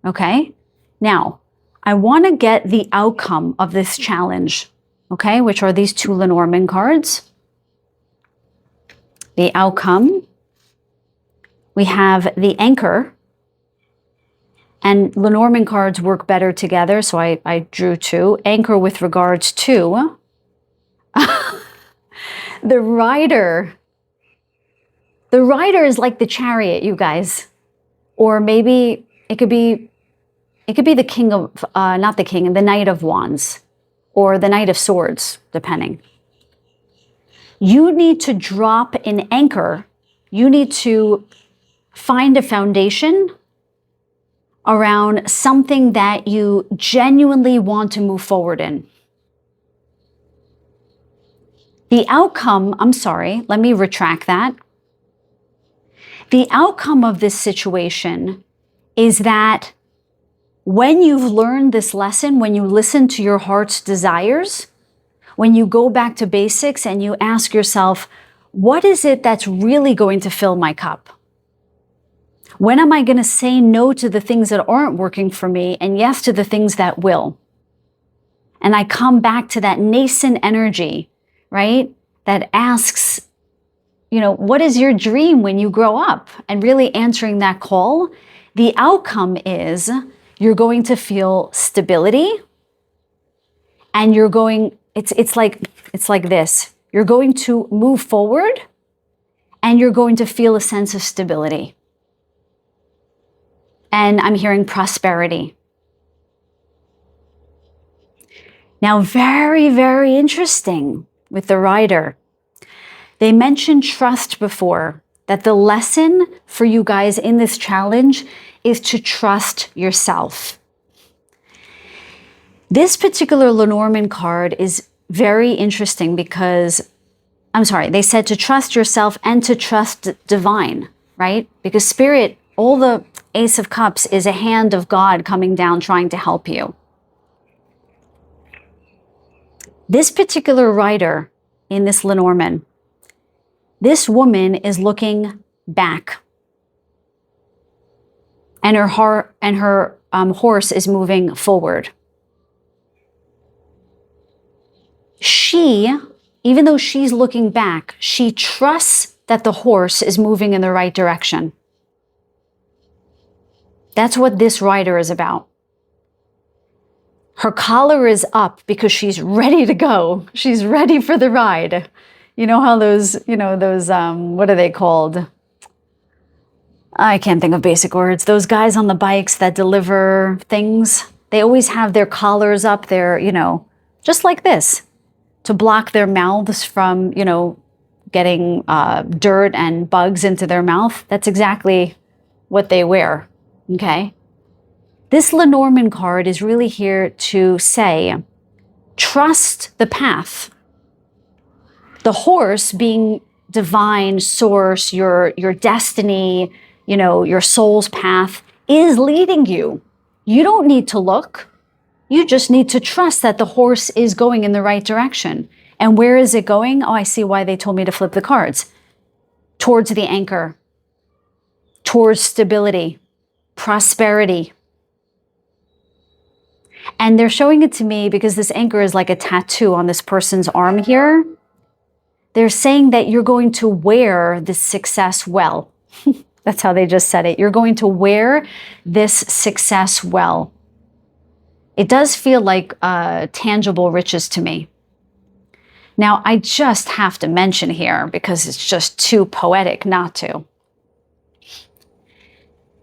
Okay? Now, I want to get the outcome of this challenge, okay, which are these two Lenormand cards. The outcome, we have the Anchor, and Lenormand cards work better together, so I drew two. Anchor with regards to the Rider. The Rider is like the Chariot, you guys. Or maybe it could be the King of, not the King, the Knight of Wands, or the Knight of Swords, depending. You need to drop an anchor. You need to find a foundation around something that you genuinely want to move forward in. The outcome, I'm sorry, let me retract that. The outcome of this situation is that when you've learned this lesson, when you listen to your heart's desires, when you go back to basics and you ask yourself, what is it that's really going to fill my cup? When am I going to say no to the things that aren't working for me and yes to the things that will? And I come back to that nascent energy, right? That asks, what is your dream when you grow up? And really answering that call, the outcome is you're going to feel stability and you're going, it's like this. You're going to move forward and you're going to feel a sense of stability. And I'm hearing prosperity. Now, very, very interesting with the rider. They mentioned trust before, that the lesson for you guys in this challenge is to trust yourself. This particular Lenormand card is very interesting because, they said to trust yourself and to trust divine, right? Because Spirit, all the Ace of Cups is a hand of God coming down trying to help you. This particular rider in this Lenormand, this woman is looking back, and her horse is moving forward. She, even though she's looking back, she trusts that the horse is moving in the right direction. That's what this rider is about. Her collar is up because she's ready to go. She's ready for the ride. You know how those, what are they called? I can't think of basic words. Those guys on the bikes that deliver things, they always have their collars up there, just like this, to block their mouths from, getting dirt and bugs into their mouth. That's exactly what they wear, okay? This Lenormand card is really here to say, trust the path. The horse being divine source, your destiny, your soul's path is leading you. You don't need to look. You just need to trust that the horse is going in the right direction. And where is it going? Oh, I see why they told me to flip the cards. Towards the anchor, towards stability, prosperity. And they're showing it to me because this anchor is like a tattoo on this person's arm here. They're saying that you're going to wear this success well. That's how they just said it. You're going to wear this success well. It does feel like tangible riches to me. Now, I just have to mention here, because it's just too poetic not to.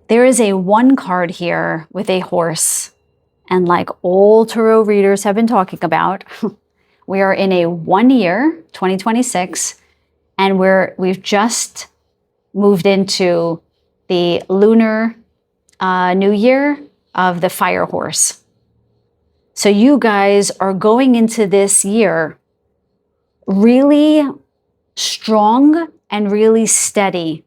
There is a 1 card here with a horse. And like all tarot readers have been talking about, we are in a 1 year, 2026, and we've just moved into the lunar new year of the fire horse. So you guys are going into this year really strong and really steady,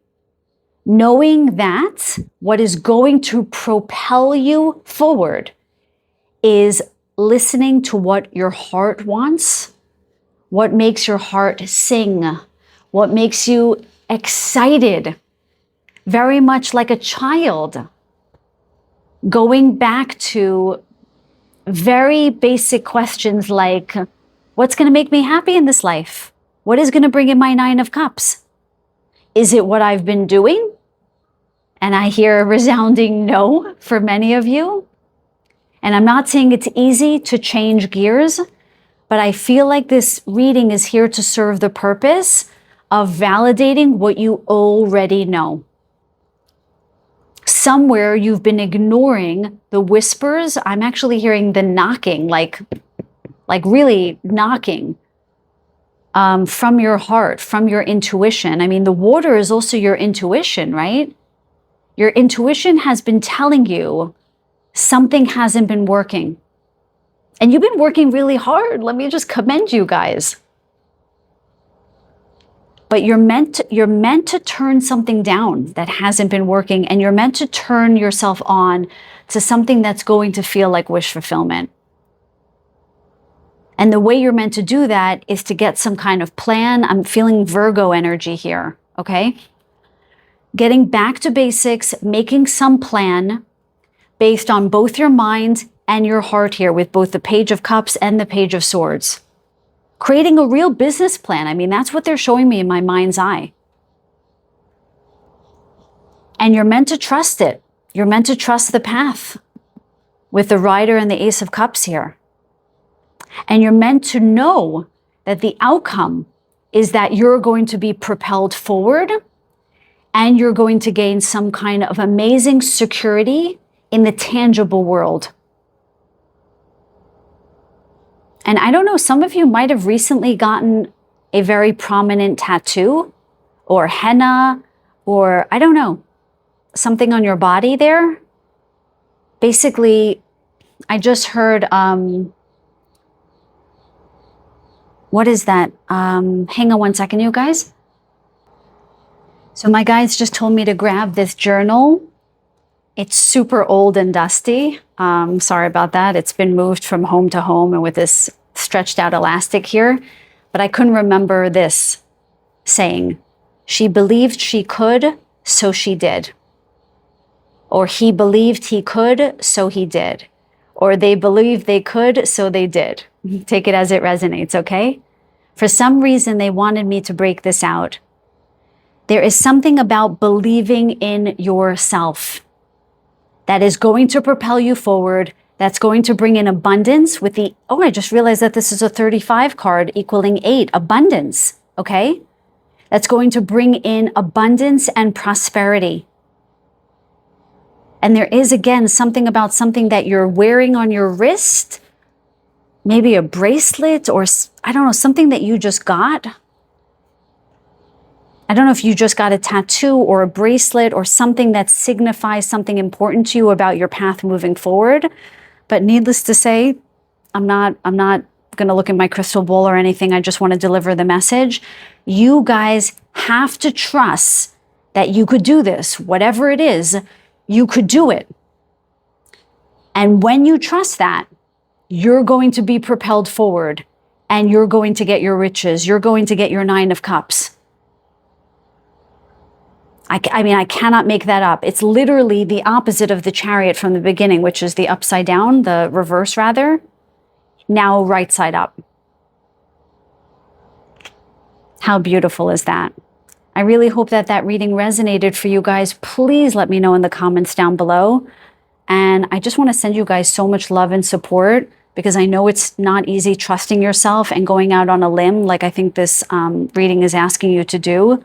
knowing that what is going to propel you forward is listening to what your heart wants, what makes your heart sing, what makes you excited, very much like a child, going back to very basic questions like, what's going to make me happy in this life? What is going to bring in my 9 of Cups? Is it what I've been doing? And I hear a resounding no for many of you. And I'm not saying it's easy to change gears, but I feel like this reading is here to serve the purpose of validating what you already know. Somewhere you've been ignoring the whispers. I'm actually hearing the knocking, like really knocking from your heart, from your intuition. I mean, the water is also your intuition, right? Your intuition has been telling you something hasn't been working. And you've been working really hard. Let me just commend you guys. But you're meant to turn something down that hasn't been working, and you're meant to turn yourself on to something that's going to feel like wish fulfillment. And the way you're meant to do that is to get some kind of plan. I'm feeling Virgo energy here, okay? Getting back to basics, making some plan based on both your mind and your heart here, with both the Page of Cups and the Page of Swords. Creating a real business plan. I mean, that's what they're showing me in my mind's eye. And you're meant to trust it. You're meant to trust the path with the Rider and the Ace of Cups here. And you're meant to know that the outcome is that you're going to be propelled forward and you're going to gain some kind of amazing security in the tangible world. And I don't know, some of you might have recently gotten a very prominent tattoo or henna or I don't know, something on your body there. Basically, I just heard, what is that? Hang on one second, you guys. So my guides just told me to grab this journal. It's super old and dusty. Sorry about that. It's been moved from home to home and with this stretched out elastic here. But I couldn't remember this saying. She believed she could, so she did. Or he believed he could, so he did. Or they believed they could, so they did. Take it as it resonates, okay? For some reason, they wanted me to break this out. There is something about believing in yourself that is going to propel you forward, that's going to bring in abundance with the, oh, I just realized that this is a 35 card equaling 8, abundance, okay? That's going to bring in abundance and prosperity. And there is, again, something about something that you're wearing on your wrist, maybe a bracelet or, I don't know, something that you just got. I don't know if you just got a tattoo or a bracelet or something that signifies something important to you about your path moving forward. But needless to say, I'm not going to look in my crystal ball or anything. I just want to deliver the message. You guys have to trust that you could do this, whatever it is. You could do it. And when you trust that, you're going to be propelled forward and you're going to get your riches. You're going to get your 9 of Cups. I mean, I cannot make that up. It's literally the opposite of the Chariot from the beginning, which is the upside down, the reverse rather, now right side up. How beautiful is that? I really hope that that reading resonated for you guys. Please let me know in the comments down below. And I just want to send you guys so much love and support because I know it's not easy trusting yourself and going out on a limb like I think this reading is asking you to do.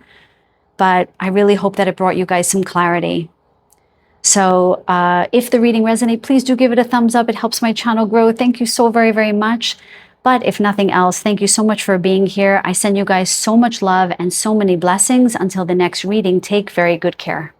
But I really hope that it brought you guys some clarity. So if the reading resonates, please do give it a thumbs up. It helps my channel grow. Thank you so very, very much. But if nothing else, thank you so much for being here. I send you guys so much love and so many blessings. Until the next reading, take very good care.